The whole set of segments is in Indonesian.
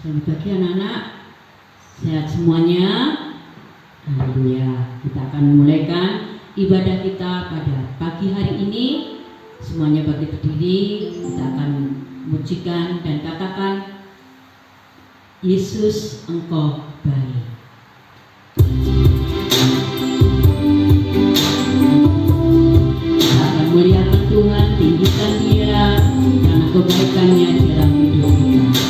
Selamat pagi anak-anak, sehat semuanya. Haleluya. Kita akan memulaikan ibadah kita pada pagi hari ini. Semuanya bagi berdiri, kita akan memujikan dan katakan, Yesus Engkau baik. Kita akan muliakan Tuhan, tinggikan Dia karena kebaikannya dalam hidup kita.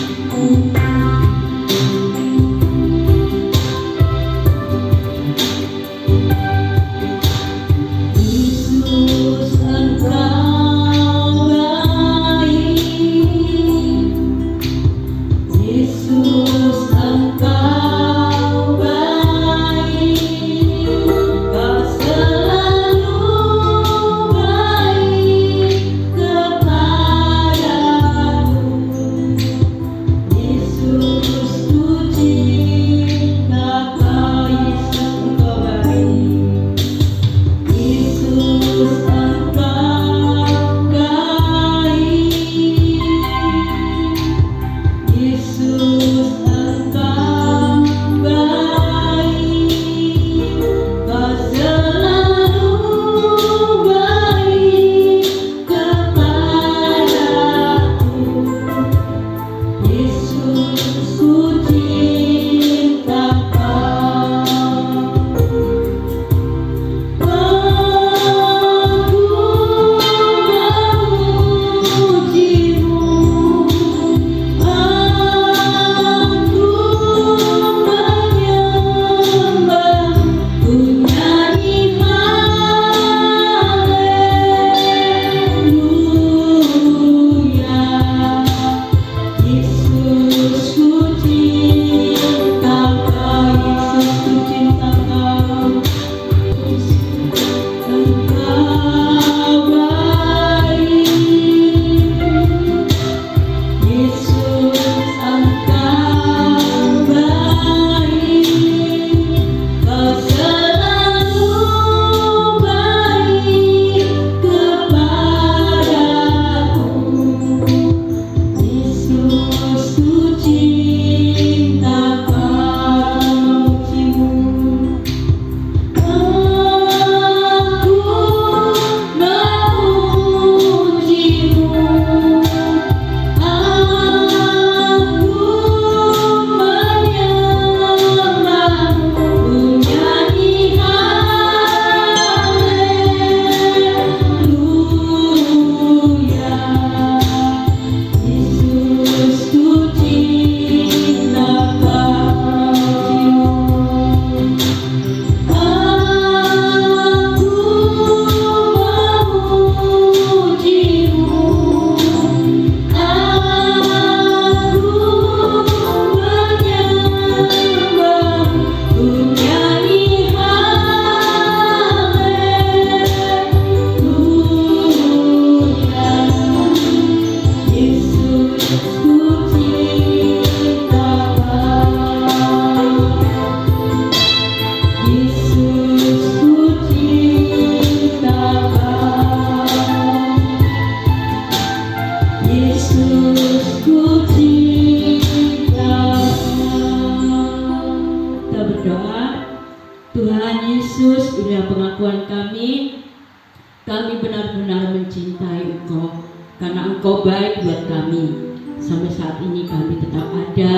Kami benar-benar mencintai Engkau karena Engkau baik buat kami. Sampai saat ini kami tetap ada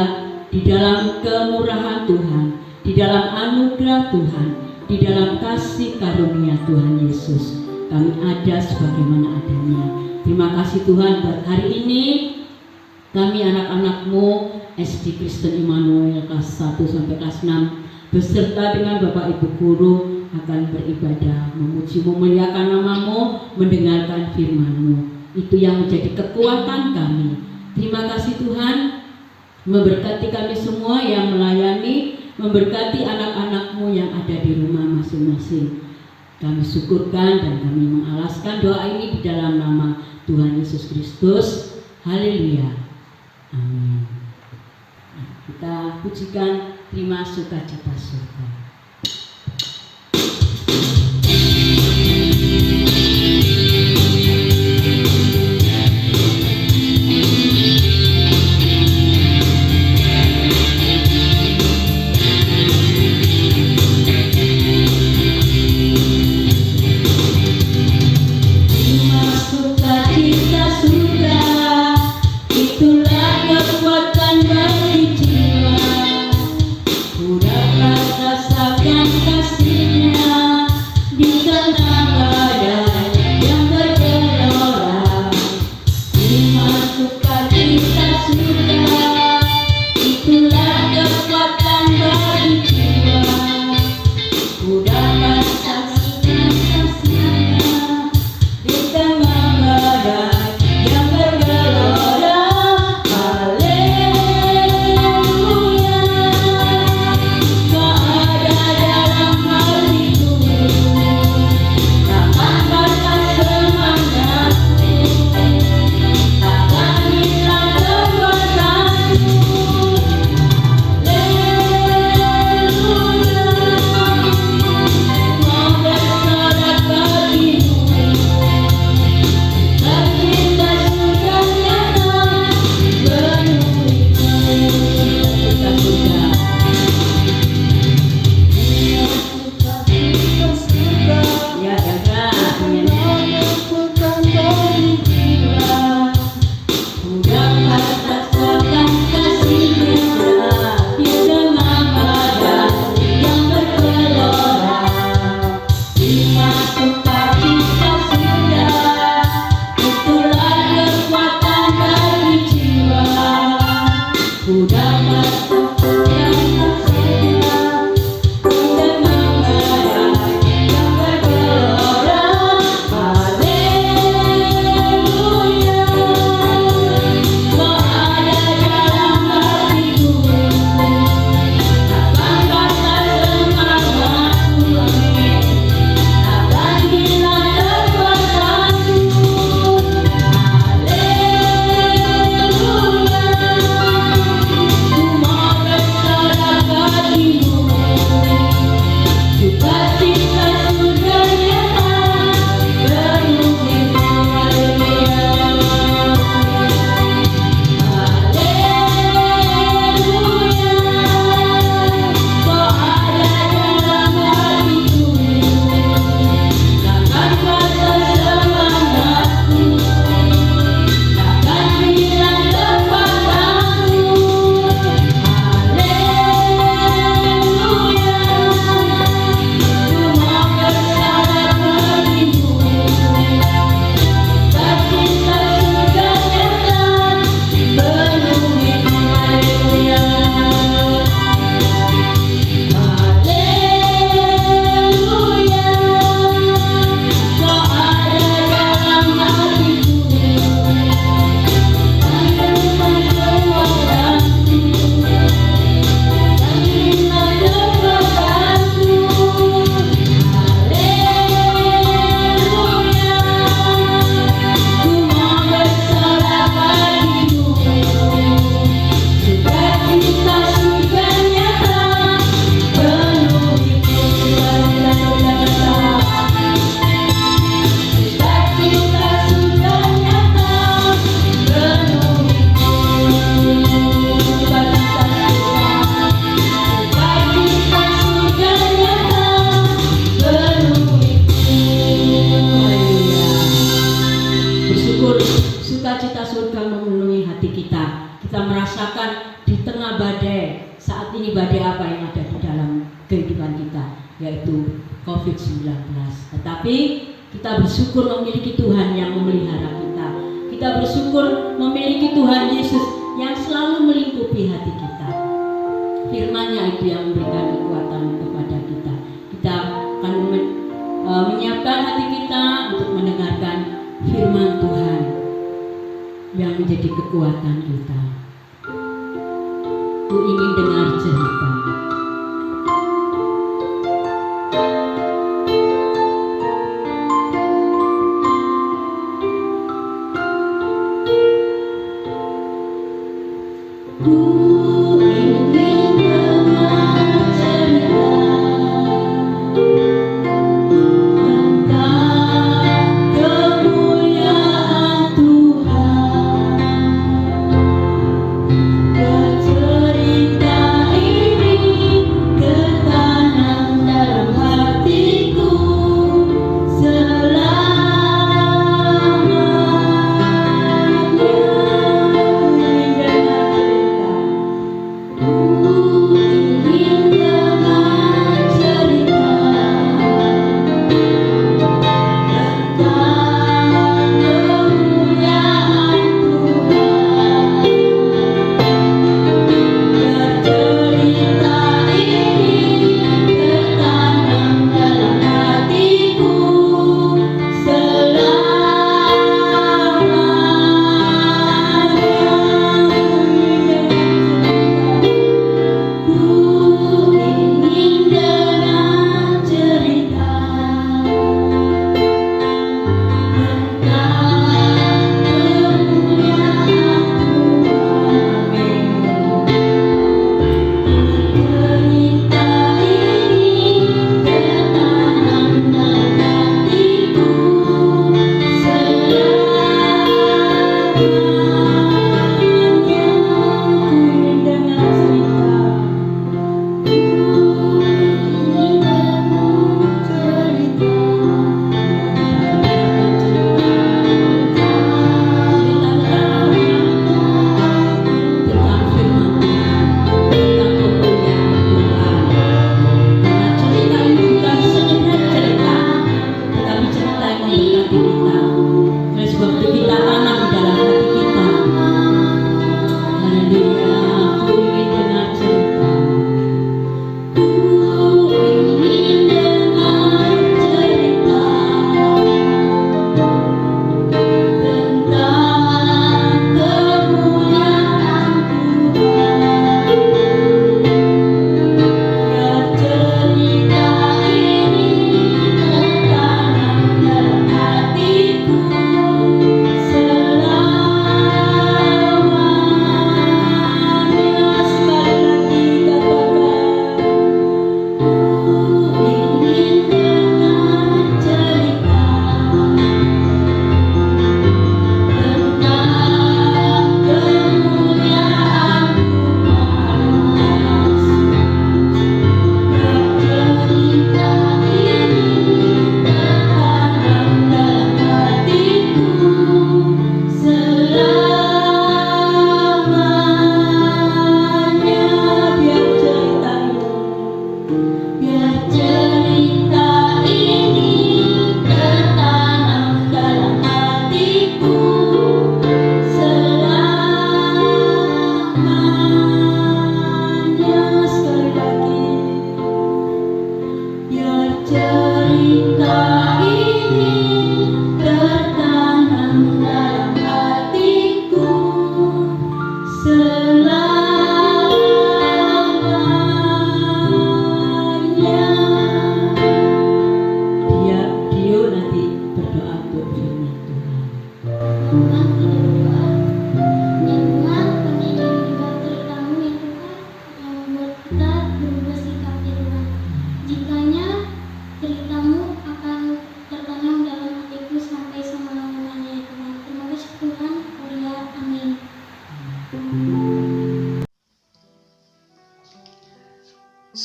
di dalam kemurahan Tuhan, di dalam anugerah Tuhan, di dalam kasih karunia Tuhan Yesus. Kami ada sebagaimana adanya. Terima kasih Tuhan buat hari ini. Kami anak-anak-Mu SD Kristen Immanuel kelas 1 sampai kelas 6 beserta dengan Bapak Ibu Guru akan beribadah, memuji, memuliakan nama-Mu, mendengarkan firman-Mu. Itu yang menjadi kekuatan kami. Terima kasih Tuhan, memberkati kami semua yang melayani memberkati anak-anak-Mu yang ada di rumah masing-masing. Kami syukurkan dan kami mengalaskan doa ini di dalam nama Tuhan Yesus Kristus. Haleluya. Amin. Nah, kita pujikan terima sukacita surga. yaitu COVID-19. Tetapi kita bersyukur memiliki Tuhan yang memelihara kita. Kita bersyukur memiliki Tuhan Yesus yang selalu melingkupi hati kita. Firman-Nya itu yang memberikan kekuatan kepada kita. Kita akan menyiapkan hati kita untuk mendengarkan firman Tuhan yang menjadi kekuatan kita. Ku ingin dengar cerita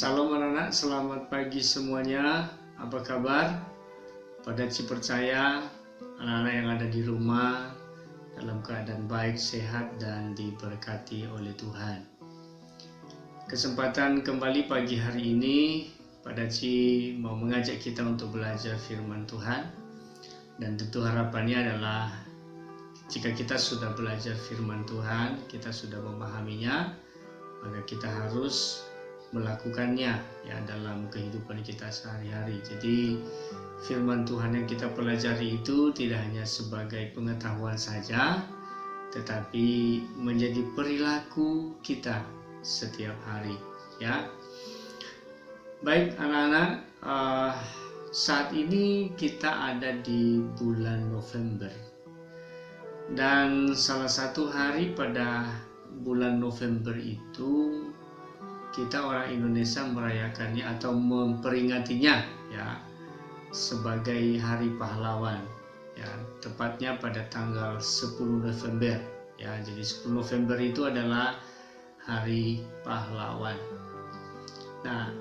Salam anak-anak, selamat pagi semuanya. Apa kabar? Pada percaya anak-anak yang ada di rumah dalam keadaan baik, sehat, dan diberkati oleh Tuhan. Kesempatan kembali pagi hari ini, Pada mau mengajak kita untuk belajar firman Tuhan. Dan tentu harapannya adalah jika kita sudah belajar firman Tuhan, kita sudah memahaminya, maka kita harus melakukannya ya dalam kehidupan kita sehari-hari. Jadi firman Tuhan yang kita pelajari itu tidak hanya sebagai pengetahuan saja, tetapi menjadi perilaku kita setiap hari ya. Baik anak-anak, saat ini kita ada di bulan November, dan salah satu hari pada bulan November itu kita orang Indonesia merayakannya atau memperingatinya ya sebagai Hari Pahlawan ya, tepatnya pada tanggal 10 November ya. Jadi 10 November itu adalah Hari Pahlawan. Nah,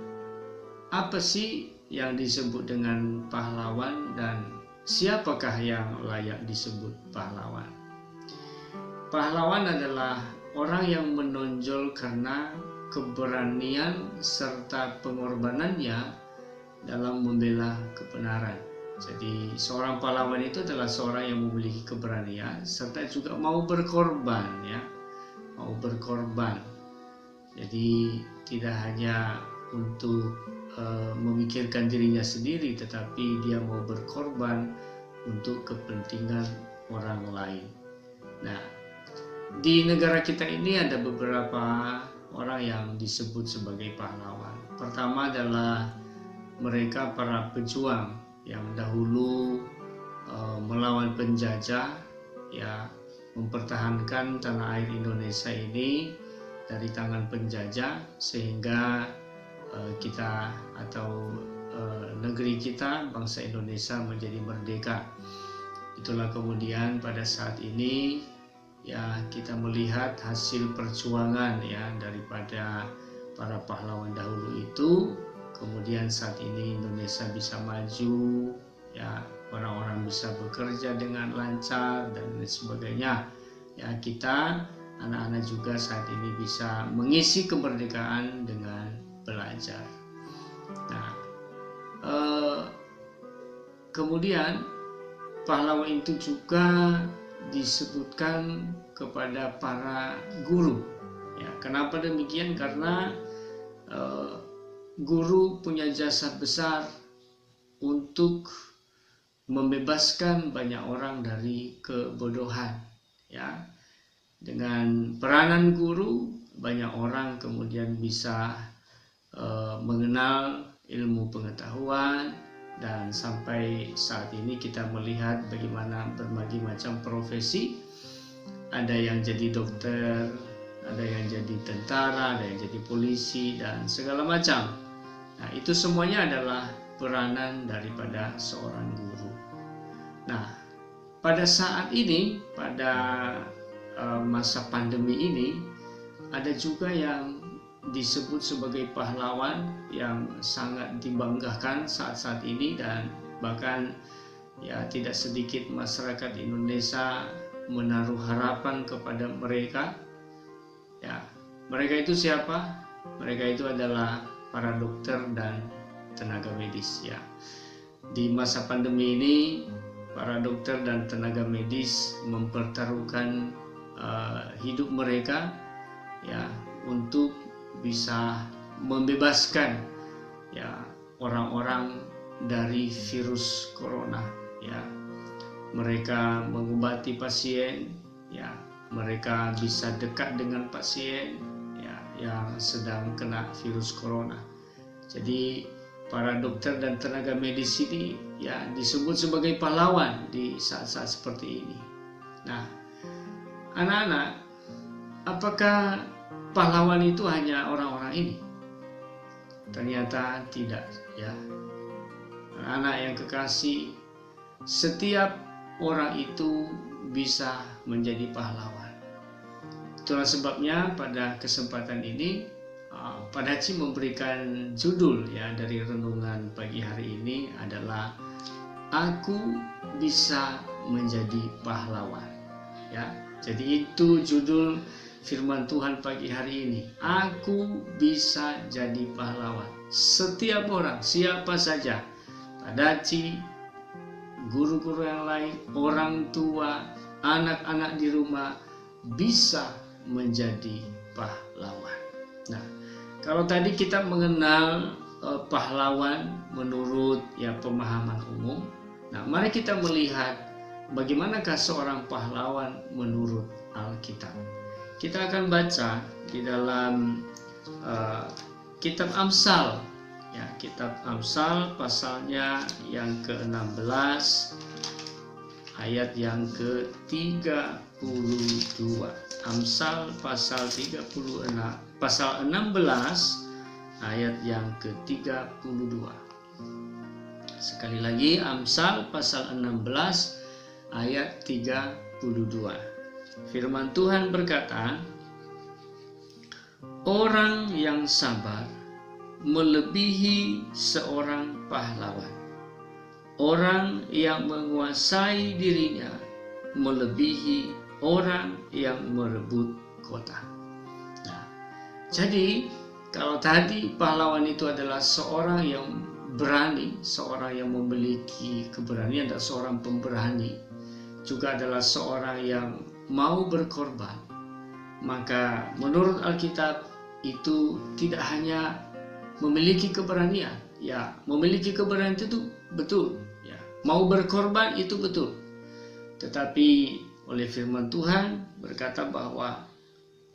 apa sih yang disebut dengan pahlawan dan siapakah yang layak disebut pahlawan? Pahlawan adalah orang yang menonjol karena keberanian serta pengorbanannya dalam membela kebenaran. Jadi seorang pahlawan itu adalah seorang yang memiliki keberanian serta juga mau berkorban ya, mau berkorban. Jadi tidak hanya untuk memikirkan dirinya sendiri, tetapi dia mau berkorban untuk kepentingan orang lain. Nah, di negara kita ini ada beberapa orang yang disebut sebagai pahlawan. Pertama adalah mereka para pejuang yang dahulu melawan penjajah ya, mempertahankan tanah air Indonesia ini dari tangan penjajah sehingga kita atau negeri kita, bangsa Indonesia menjadi merdeka. Itulah kemudian pada saat ini ya kita melihat hasil perjuangan ya daripada para pahlawan dahulu itu. Kemudian saat ini Indonesia bisa maju ya, orang-orang bisa bekerja dengan lancar dan lain sebagainya ya. Kita anak-anak juga saat ini bisa mengisi kemerdekaan dengan belajar. Nah, kemudian pahlawan itu juga disebutkan kepada para guru ya. Kenapa demikian? Karena guru punya jasa besar untuk membebaskan banyak orang dari kebodohan ya. Dengan peranan guru, banyak orang kemudian bisa mengenal ilmu pengetahuan, dan sampai saat ini kita melihat bagaimana berbagai macam profesi. Ada yang jadi dokter, ada yang jadi tentara, ada yang jadi polisi, dan segala macam. Nah, itu semuanya adalah peranan daripada seorang guru. Nah, pada saat ini, pada masa pandemi ini, ada juga yang disebut sebagai pahlawan yang sangat dibanggakan saat-saat ini, dan bahkan ya tidak sedikit masyarakat Indonesia menaruh harapan kepada mereka ya. Mereka itu siapa? Mereka itu adalah para dokter dan tenaga medis ya. Di masa pandemi ini para dokter dan tenaga medis mempertaruhkan hidup mereka ya untuk bisa membebaskan ya orang-orang dari virus corona ya. Mereka mengobati pasien ya, mereka bisa dekat dengan pasien ya yang sedang kena virus corona. Jadi para dokter dan tenaga medis ini ya disebut sebagai pahlawan di saat-saat seperti ini. Nah, anak-anak, apakah pahlawan itu hanya orang-orang ini? Ternyata tidak ya. Anak-anak yang kekasih, setiap orang itu bisa menjadi pahlawan. Itulah sebabnya pada kesempatan ini Pak Daci memberikan judul ya dari renungan pagi hari ini adalah Aku Bisa Menjadi Pahlawan. Ya, jadi itu judul firman Tuhan pagi hari ini. Aku bisa jadi pahlawan. Setiap orang, siapa saja, Pak Daci, guru-guru yang lain, orang tua, anak-anak di rumah bisa menjadi pahlawan. Nah, kalau tadi kita mengenal pahlawan menurut ya pemahaman umum, nah mari kita melihat bagaimanakah seorang pahlawan menurut Alkitab. Kita akan baca di dalam kitab Amsal, ya kitab Amsal pasalnya yang ke-16 ayat yang ke-32. Amsal pasal 16 ayat yang ke-32. Sekali lagi, Amsal pasal 16 ayat 32. Firman Tuhan berkata, orang yang sabar melebihi seorang pahlawan. Orang yang menguasai dirinya melebihi orang yang merebut kota. Nah, jadi kalau tadi pahlawan itu adalah seorang yang berani, seorang yang memiliki keberanian dan seorang pemberani, juga adalah seorang yang mau berkorban, maka menurut Alkitab itu tidak hanya memiliki keberanian, ya memiliki keberanian itu betul, ya mau berkorban itu betul, tetapi oleh firman Tuhan berkata bahwa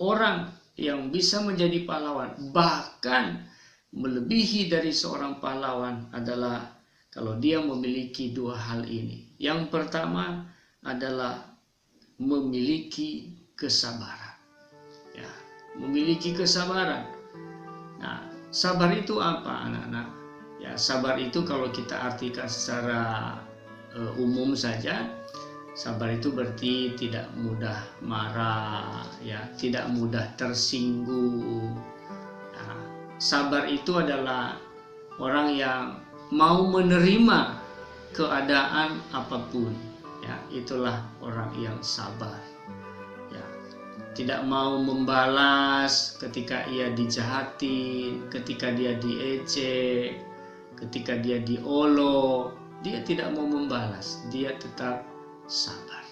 orang yang bisa menjadi pahlawan, bahkan melebihi dari seorang pahlawan adalah kalau dia memiliki dua hal ini. Yang pertama adalah memiliki kesabaran. Ya, memiliki kesabaran. Nah, sabar itu apa, anak-anak? Ya, sabar itu kalau kita artikan secara umum saja, sabar itu berarti tidak mudah marah, ya, tidak mudah tersinggung. Nah, sabar itu adalah orang yang mau menerima keadaan apapun, ya, itulah orang yang sabar. Ya, tidak mau membalas ketika ia dijahatin, ketika dia diejek, ketika dia diolok, dia tidak mau membalas, dia tetap sabar.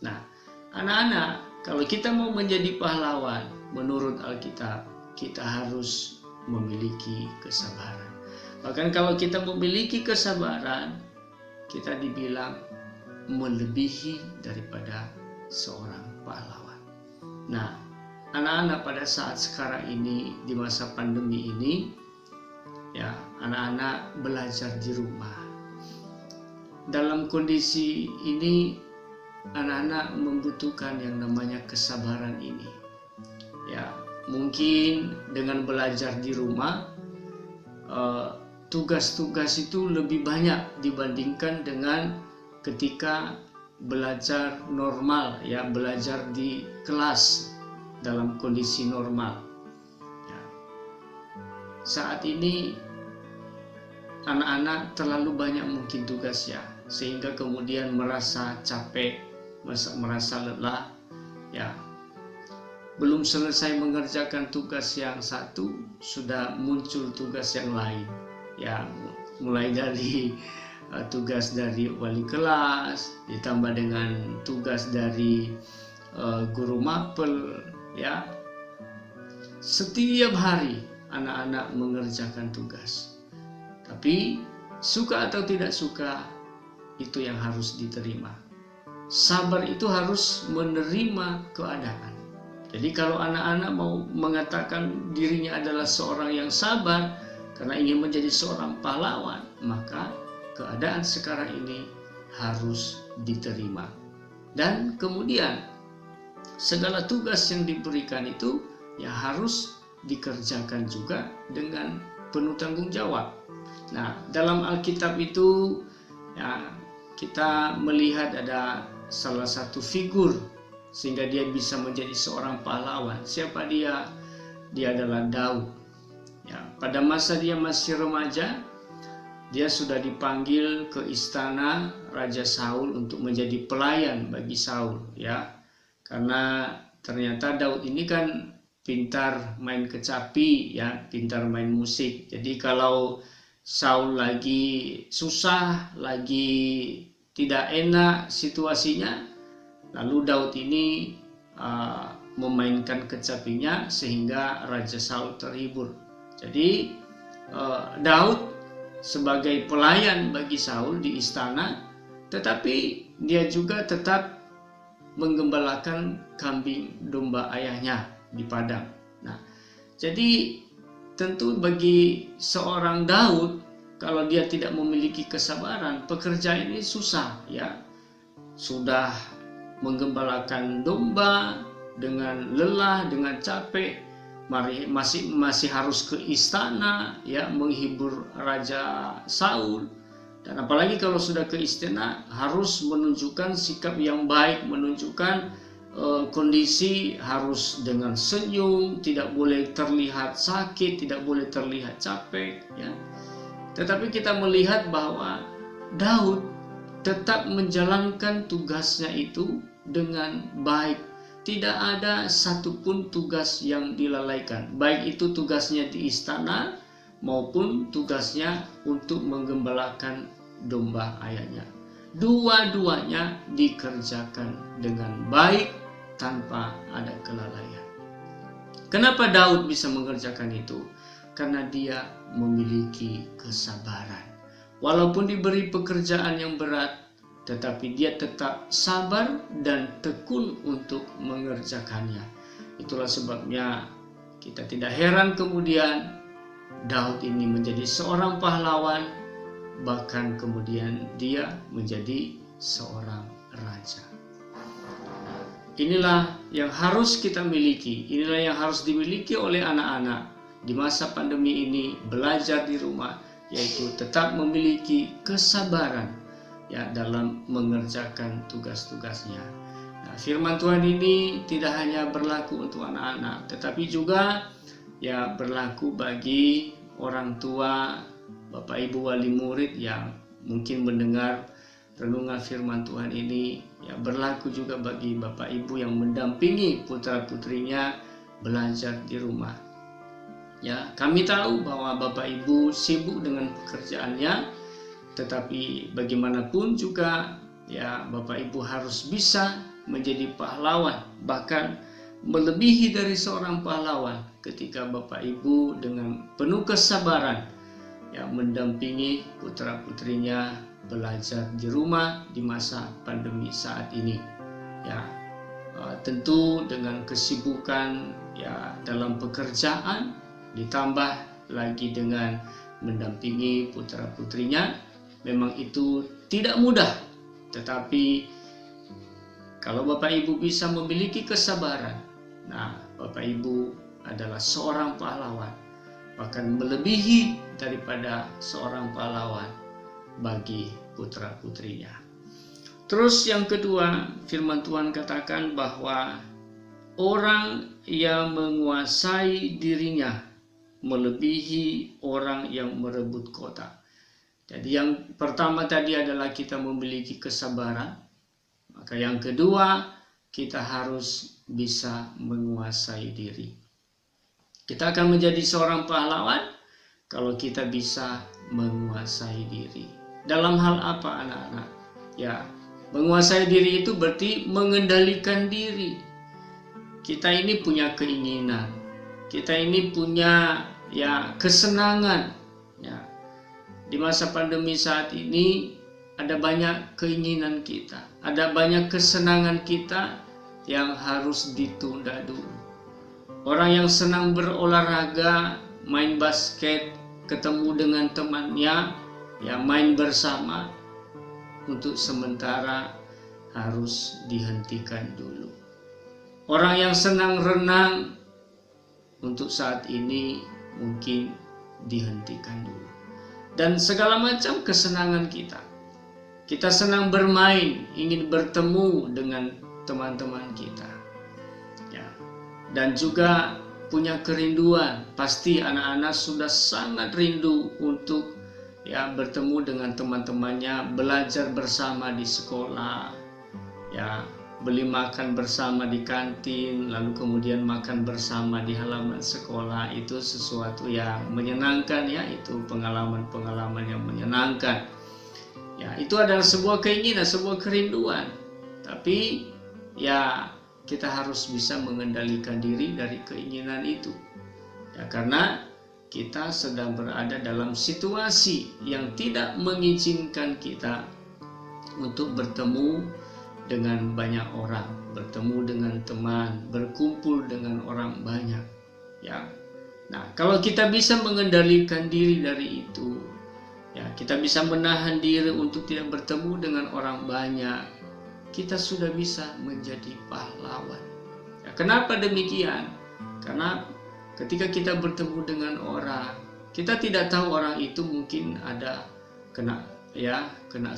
Nah, anak-anak, kalau kita mau menjadi pahlawan menurut Alkitab, kita harus memiliki kesabaran. Bahkan kalau kita memiliki kesabaran, kita dibilang melebihi daripada seorang pahlawan. Nah, anak-anak pada saat sekarang ini, di masa pandemi ini, ya, anak-anak belajar di rumah. Dalam kondisi ini, anak-anak membutuhkan yang namanya kesabaran ini. Ya, mungkin dengan belajar di rumah, tugas-tugas itu lebih banyak dibandingkan dengan ketika belajar normal, ya, belajar di kelas dalam kondisi normal. Ya. Saat ini anak-anak terlalu banyak mungkin tugas, ya, sehingga kemudian merasa capek, merasa lelah, ya. Belum selesai mengerjakan tugas yang satu, sudah muncul tugas yang lain, ya, mulai dari tugas dari wali kelas, ditambah dengan tugas dari guru mapel, ya. Setiap hari anak-anak mengerjakan tugas. Tapi suka atau tidak suka, itu yang harus diterima. Sabar itu harus menerima keadaan. Jadi kalau anak-anak mau mengatakan dirinya adalah seorang yang sabar karena ingin menjadi seorang pahlawan, maka keadaan sekarang ini harus diterima. Dan kemudian segala tugas yang diberikan itu ya harus dikerjakan juga dengan penuh tanggung jawab. Nah, dalam Alkitab itu ya, kita melihat ada salah satu figur sehingga dia bisa menjadi seorang pahlawan. Siapa dia? Dia adalah Daud. Ya, pada masa dia masih remaja, dia sudah dipanggil ke istana Raja Saul untuk menjadi pelayan bagi Saul, ya. Karena ternyata Daud ini kan pintar main kecapi, ya, pintar main musik. Jadi kalau Saul lagi susah, lagi tidak enak situasinya, lalu Daud ini memainkan kecapinya sehingga Raja Saul terhibur. Jadi Daud sebagai pelayan bagi Saul di istana, tetapi dia juga tetap menggembalakan kambing domba ayahnya di padang. Nah, jadi tentu bagi seorang Daud, kalau dia tidak memiliki kesabaran, pekerjaan ini susah, ya. Sudah menggembalakan domba dengan lelah, dengan capek, masih harus ke istana, ya, menghibur Raja Saul. Dan apalagi kalau sudah ke istana, harus menunjukkan sikap yang baik, menunjukkan kondisi harus dengan senyum, tidak boleh terlihat sakit, tidak boleh terlihat capek, ya. Tetapi kita melihat bahwa Daud tetap menjalankan tugasnya itu dengan baik. Tidak ada satupun tugas yang dilalaikan, baik itu tugasnya di istana maupun tugasnya untuk menggembalakan domba ayahnya. Dua-duanya dikerjakan dengan baik tanpa ada kelalaian. Kenapa Daud bisa mengerjakan itu? Karena dia memiliki kesabaran. Walaupun diberi pekerjaan yang berat, tetapi dia tetap sabar dan tekun untuk mengerjakannya. Itulah sebabnya kita tidak heran kemudian Daud ini menjadi seorang pahlawan, bahkan kemudian dia menjadi seorang raja. Inilah yang harus kita miliki, inilah yang harus dimiliki oleh anak-anak di masa pandemi ini, belajar di rumah, yaitu tetap memiliki kesabaran, ya, dalam mengerjakan tugas-tugasnya. Nah, firman Tuhan ini tidak hanya berlaku untuk anak-anak, tetapi juga, ya, berlaku bagi orang tua, Bapak Ibu wali murid yang mungkin mendengar renungan firman Tuhan ini, ya, berlaku juga bagi Bapak Ibu yang mendampingi putra-putrinya belajar di rumah. Ya, kami tahu bahwa Bapak Ibu sibuk dengan pekerjaannya, tetapi bagaimanapun juga, ya, Bapak Ibu harus bisa menjadi pahlawan, bahkan melebihi dari seorang pahlawan ketika Bapak Ibu dengan penuh kesabaran, ya, mendampingi putra-putrinya belajar di rumah di masa pandemi saat ini. Ya, tentu dengan kesibukan, ya, dalam pekerjaan, ditambah lagi dengan mendampingi putra-putrinya, memang itu tidak mudah. Tetapi kalau Bapak Ibu bisa memiliki kesabaran, nah, Bapak Ibu adalah seorang pahlawan, bahkan melebihi daripada seorang pahlawan bagi putra-putrinya. Terus yang kedua, firman Tuhan katakan bahwa orang yang menguasai dirinya melebihi orang yang merebut kota. Jadi yang pertama tadi adalah kita memiliki kesabaran. Maka yang kedua, kita harus bisa menguasai diri. Kita akan menjadi seorang pahlawan kalau kita bisa menguasai diri. Dalam hal apa, anak-anak? Ya, menguasai diri itu berarti mengendalikan diri. Kita ini punya keinginan, kita ini punya, ya, kesenangan. Ya, di masa pandemi saat ini ada banyak keinginan kita, ada banyak kesenangan kita yang harus ditunda dulu. Orang yang senang berolahraga, main basket, ketemu dengan temannya, ya, main bersama, untuk sementara harus dihentikan dulu. Orang yang senang renang, untuk saat ini mungkin dihentikan dulu. Dan segala macam kesenangan kita. Kita senang bermain, ingin bertemu dengan teman-teman kita. Ya. Dan juga punya kerinduan. Pasti anak-anak sudah sangat rindu untuk ya bertemu dengan teman-temannya, belajar bersama di sekolah, ya beli makan bersama di kantin, lalu kemudian makan bersama di halaman sekolah. Itu sesuatu yang menyenangkan ya, itu pengalaman-pengalaman yang menyenangkan. Ya, itu adalah sebuah keinginan, sebuah kerinduan. Tapi ya kita harus bisa mengendalikan diri dari keinginan itu. Ya, karena kita sedang berada dalam situasi yang tidak mengizinkan kita untuk bertemu dengan banyak orang, bertemu dengan teman, berkumpul dengan orang banyak. Ya. Nah, kalau kita bisa mengendalikan diri dari itu, ya, kita bisa menahan diri untuk tidak bertemu dengan orang banyak, kita sudah bisa menjadi pahlawan. Ya, kenapa demikian? Karena ketika kita bertemu dengan orang, kita tidak tahu orang itu mungkin ada kena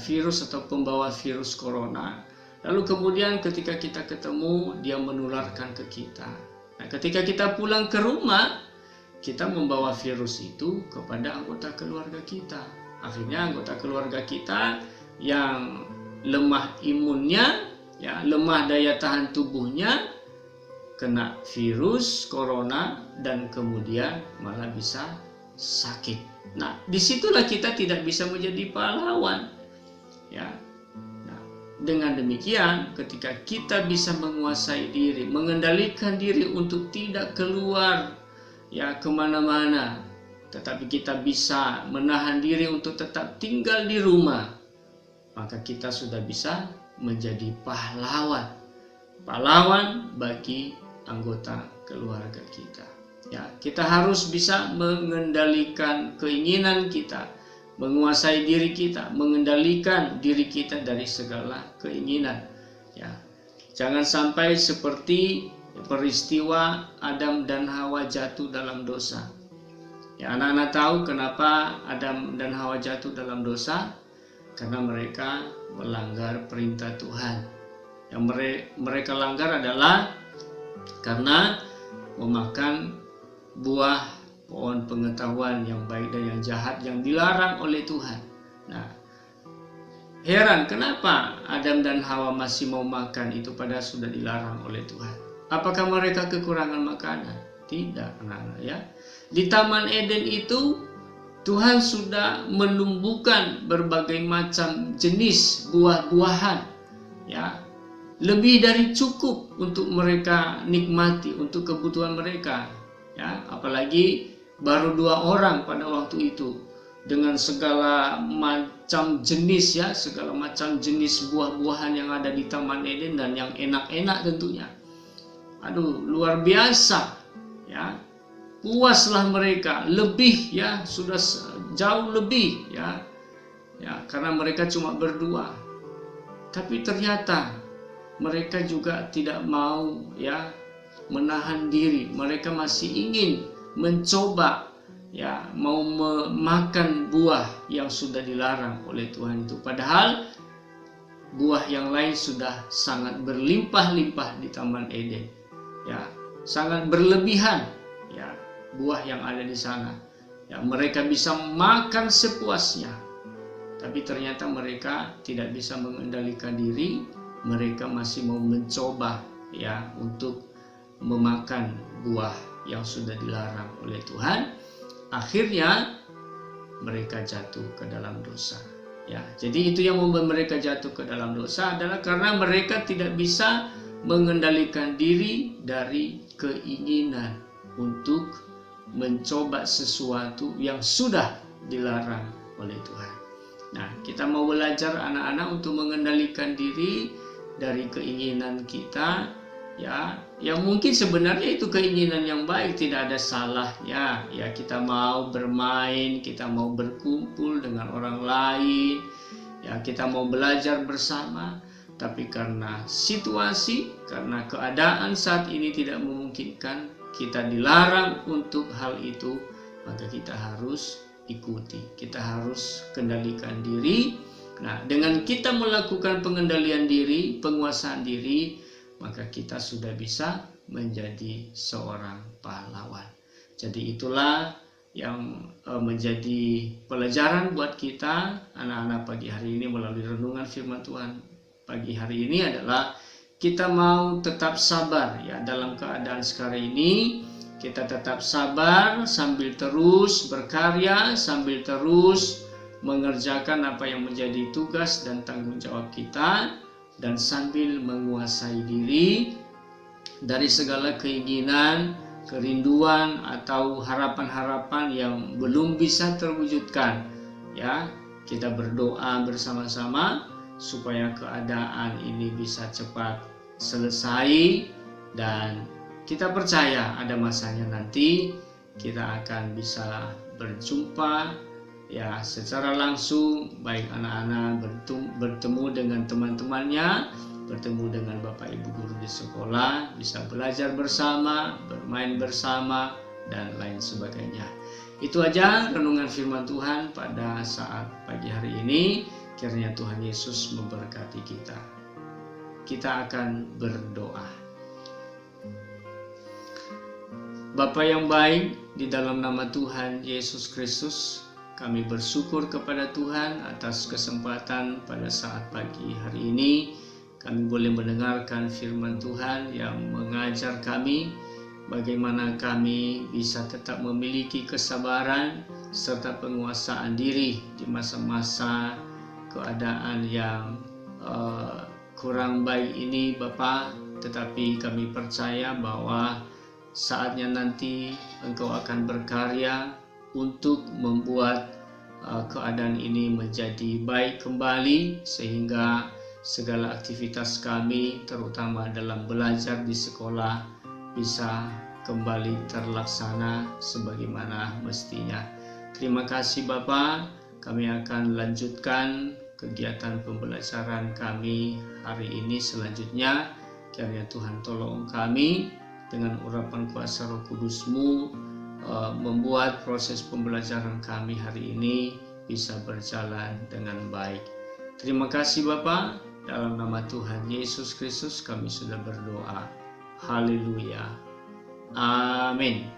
virus atau pembawa virus corona. Lalu kemudian ketika kita ketemu, dia menularkan ke kita. Nah, ketika kita pulang ke rumah, kita membawa virus itu kepada anggota keluarga kita. Akhirnya anggota keluarga kita yang lemah imunnya, ya, lemah daya tahan tubuhnya, kena virus corona dan kemudian malah bisa sakit. Nah, disitulah kita tidak bisa menjadi pahlawan. Ya, nah, dengan demikian, ketika kita bisa menguasai diri, mengendalikan diri untuk tidak keluar ya kemana-mana, tetapi kita bisa menahan diri untuk tetap tinggal di rumah, maka kita sudah bisa menjadi pahlawan bagi anggota keluarga kita. Ya, kita harus bisa mengendalikan keinginan kita, menguasai diri kita, mengendalikan diri kita dari segala keinginan. Ya, jangan sampai seperti peristiwa Adam dan Hawa jatuh dalam dosa. Ya, anak-anak tahu kenapa Adam dan Hawa jatuh dalam dosa? Karena mereka melanggar perintah Tuhan. Yang mereka langgar adalah karena memakan buah pohon pengetahuan yang baik dan yang jahat yang dilarang oleh Tuhan. Nah, heran kenapa Adam dan Hawa masih mau makan itu padahal sudah dilarang oleh Tuhan. Apakah mereka kekurangan makanan? Tidak, anak-anak ya. Di Taman Eden itu Tuhan sudah menumbuhkan berbagai macam jenis buah-buahan, ya, lebih dari cukup untuk mereka nikmati untuk kebutuhan mereka, ya. Apalagi baru 2 orang pada waktu itu dengan segala macam jenis, ya, segala macam jenis buah-buahan yang ada di Taman Eden dan yang enak-enak tentunya. Aduh, luar biasa, ya. Puaslah mereka, lebih, ya, sudah jauh lebih, ya, karena mereka cuma berdua. Tapi ternyata mereka juga tidak mau, ya, menahan diri. Mereka masih ingin mencoba, ya, mau memakan buah yang sudah dilarang oleh Tuhan itu. Padahal buah yang lain sudah sangat berlimpah-limpah di Taman Eden, ya, sangat berlebihan, ya, buah yang ada di sana. Ya, mereka bisa makan sepuasnya. Tapi ternyata mereka tidak bisa mengendalikan diri. Mereka masih mau mencoba, ya, untuk memakan buah yang sudah dilarang oleh Tuhan. Akhirnya mereka jatuh ke dalam dosa. Ya, jadi itu yang membuat mereka jatuh ke dalam dosa adalah karena mereka tidak bisa mengendalikan diri dari keinginan untuk mencoba sesuatu yang sudah dilarang oleh Tuhan. Nah, kita mau belajar anak-anak untuk mengendalikan diri dari keinginan kita, ya, yang mungkin sebenarnya itu keinginan yang baik, tidak ada salahnya. Ya, kita mau bermain, kita mau berkumpul dengan orang lain, ya, kita mau belajar bersama. Tapi karena situasi, karena keadaan saat ini tidak memungkinkan, kita dilarang untuk hal itu, maka kita harus ikuti, kita harus kendalikan diri. Nah, dengan kita melakukan pengendalian diri, penguasaan diri, maka kita sudah bisa menjadi seorang pahlawan. Jadi itulah yang menjadi pelajaran buat kita anak-anak pagi hari ini melalui renungan firman Tuhan pagi hari ini adalah kita mau tetap sabar ya dalam keadaan sekarang ini. Kita tetap sabar sambil terus berkarya, sambil terus mengerjakan apa yang menjadi tugas dan tanggung jawab kita, dan sambil menguasai diri dari segala keinginan, kerinduan atau harapan-harapan yang belum bisa terwujudkan. Ya, kita berdoa bersama-sama supaya keadaan ini bisa cepat selesai, dan kita percaya ada masanya nanti kita akan bisa berjumpa ya secara langsung, baik anak-anak bertemu dengan teman-temannya, bertemu dengan Bapak Ibu guru di sekolah, bisa belajar bersama, bermain bersama, dan lain sebagainya. Itu aja renungan firman Tuhan pada saat pagi hari ini. Kiranya Tuhan Yesus memberkati kita. Kita akan berdoa. Bapa yang baik, di dalam nama Tuhan Yesus Kristus, kami bersyukur kepada Tuhan atas kesempatan pada saat pagi hari ini. Kami boleh mendengarkan firman Tuhan yang mengajar kami bagaimana kami bisa tetap memiliki kesabaran serta penguasaan diri di masa-masa keadaan yang kurang baik ini Bapa. Tetapi kami percaya bahwa saatnya nanti Engkau akan berkarya untuk membuat keadaan ini menjadi baik kembali, sehingga segala aktivitas kami terutama dalam belajar di sekolah bisa kembali terlaksana sebagaimana mestinya. Terima kasih Bapa, kami akan lanjutkan kegiatan pembelajaran kami hari ini selanjutnya. Kiranya Tuhan tolong kami dengan urapan kuasa Roh Kudus-Mu, membuat proses pembelajaran kami hari ini bisa berjalan dengan baik. Terima kasih Bapa, dalam nama Tuhan Yesus Kristus kami sudah berdoa. Haleluya. Amin.